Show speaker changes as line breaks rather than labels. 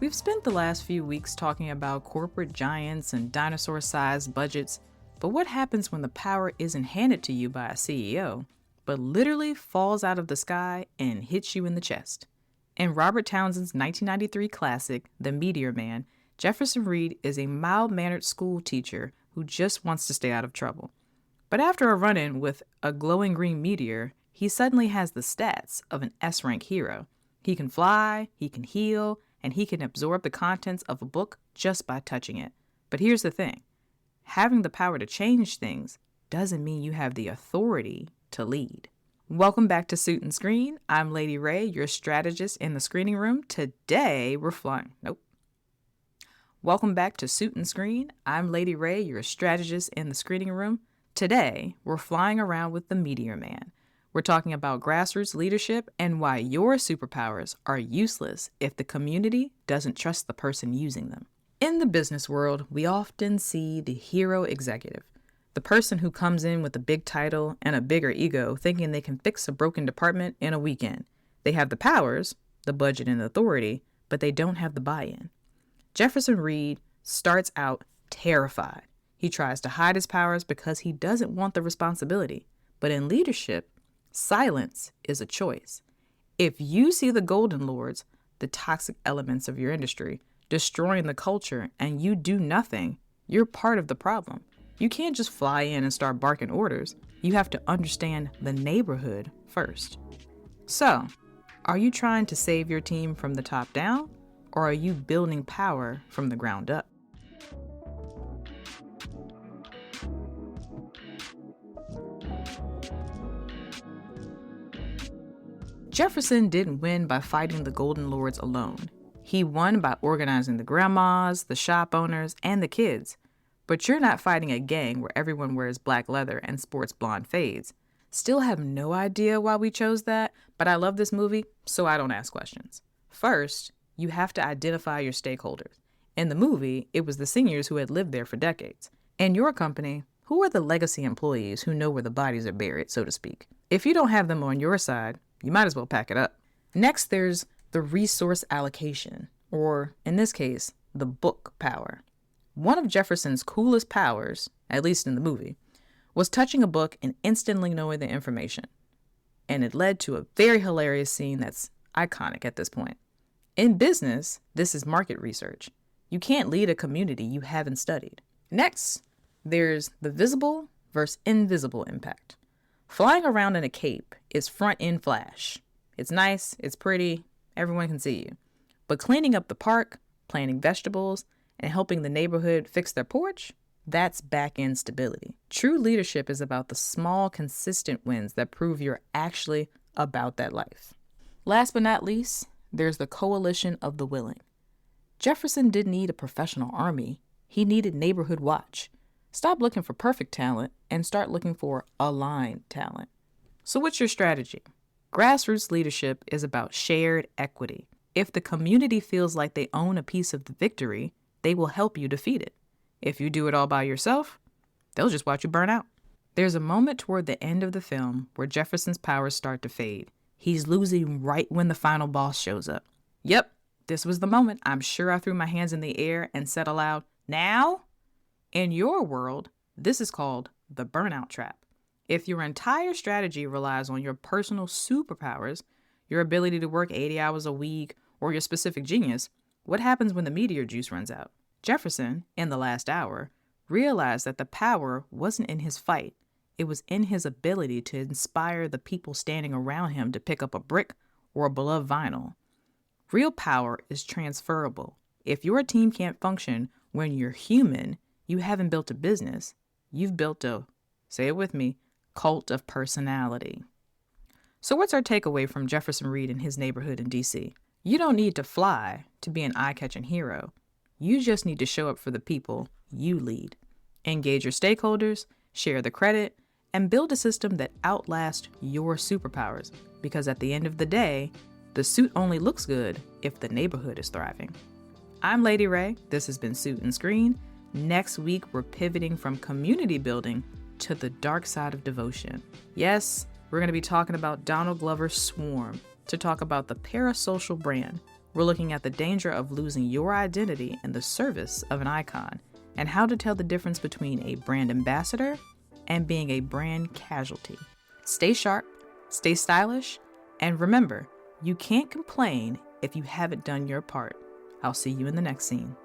We've spent the last few weeks talking about corporate giants and dinosaur-sized budgets, but what happens when the power isn't handed to you by a CEO, but literally falls out of the sky and hits you in the chest? In Robert Townsend's 1993 classic, The Meteor Man, Jefferson Reed is a mild-mannered school teacher who just wants to stay out of trouble. But after a run-in with a glowing green meteor, he suddenly has the stats of an S-rank hero. He can fly, he can heal, and he can absorb the contents of a book just by touching it. But here's the thing. Having the power to change things doesn't mean you have the authority to lead. Welcome back to Suit and Screen. I'm Lady Ray, your strategist in the screening room. Today, we're flying. Welcome back to Suit and Screen. I'm Lady Ray, your strategist in the screening room. Today, we're flying around with the Meteor Man. We're talking about grassroots leadership and why your superpowers are useless if the community doesn't trust the person using them. In the business world, we often see the hero executive, the person who comes in with a big title and a bigger ego thinking they can fix a broken department in a weekend. They have the powers, the budget and authority, but they don't have the buy-in. Jefferson Reed starts out terrified. He tries to hide his powers because he doesn't want the responsibility. But in leadership, silence is a choice. If you see the golden lords, the toxic elements of your industry, destroying the culture, and you do nothing, you're part of the problem. You can't just fly in and start barking orders. You have to understand the neighborhood first. So, are you trying to save your team from the top down, or are you building power from the ground up? Jefferson didn't win by fighting the Golden Lords alone. He won by organizing the grandmas, the shop owners, and the kids. But you're not fighting a gang where everyone wears black leather and sports blonde fades. Still have no idea why we chose that, but I love this movie, so I don't ask questions. First, you have to identify your stakeholders. In the movie, it was the seniors who had lived there for decades. In your company, who are the legacy employees who know where the bodies are buried, so to speak? If you don't have them on your side, you might as well pack it up. Next, there's the resource allocation, or in this case, the book power. One of Jefferson's coolest powers, at least in the movie, was touching a book and instantly knowing the information. And it led to a very hilarious scene that's iconic at this point. In business, this is market research. You can't lead a community you haven't studied. Next, there's the visible versus invisible impact. Flying around in a cape is front-end flash. It's nice, it's pretty, everyone can see you. But cleaning up the park, planting vegetables, and helping the neighborhood fix their porch, that's back-end stability. True leadership is about the small, consistent wins that prove you're actually about that life. Last but not least, there's the coalition of the willing. Jefferson didn't need a professional army. He needed neighborhood watch. Stop looking for perfect talent and start looking for aligned talent. So what's your strategy? Grassroots leadership is about shared equity. If the community feels like they own a piece of the victory, they will help you defeat it. If you do it all by yourself, they'll just watch you burn out. There's a moment toward the end of the film where Jefferson's powers start to fade. He's losing right when the final boss shows up. Yep, this was the moment. I'm sure I threw my hands in the air and said aloud, "Now?" In your world, this is called the burnout trap. If your entire strategy relies on your personal superpowers, your ability to work 80 hours a week, or your specific genius, what happens when the meteor juice runs out? Jefferson, in The Last Hour, realized that the power wasn't in his fight. It was in his ability to inspire the people standing around him to pick up a brick or a beloved vinyl. Real power is transferable. If your team can't function when you're human, you haven't built a business. You've built a, say it with me, cult of personality. So what's our takeaway from Jefferson Reed and his neighborhood in D.C.? You don't need to fly to be an eye-catching hero. You just need to show up for the people you lead. Engage your stakeholders, share the credit, and build a system that outlasts your superpowers. Because at the end of the day, the suit only looks good if the neighborhood is thriving. I'm Lady Ray. This has been Suit and Screen. Next week, we're pivoting from community building to the dark side of devotion. Yes, we're going to be talking about Donald Glover's Swarm to talk about the parasocial brand. We're looking at the danger of losing your identity in the service of an icon and how to tell the difference between a brand ambassador and being a brand casualty. Stay sharp, stay stylish, and remember, you can't complain if you haven't done your part. I'll see you in the next scene.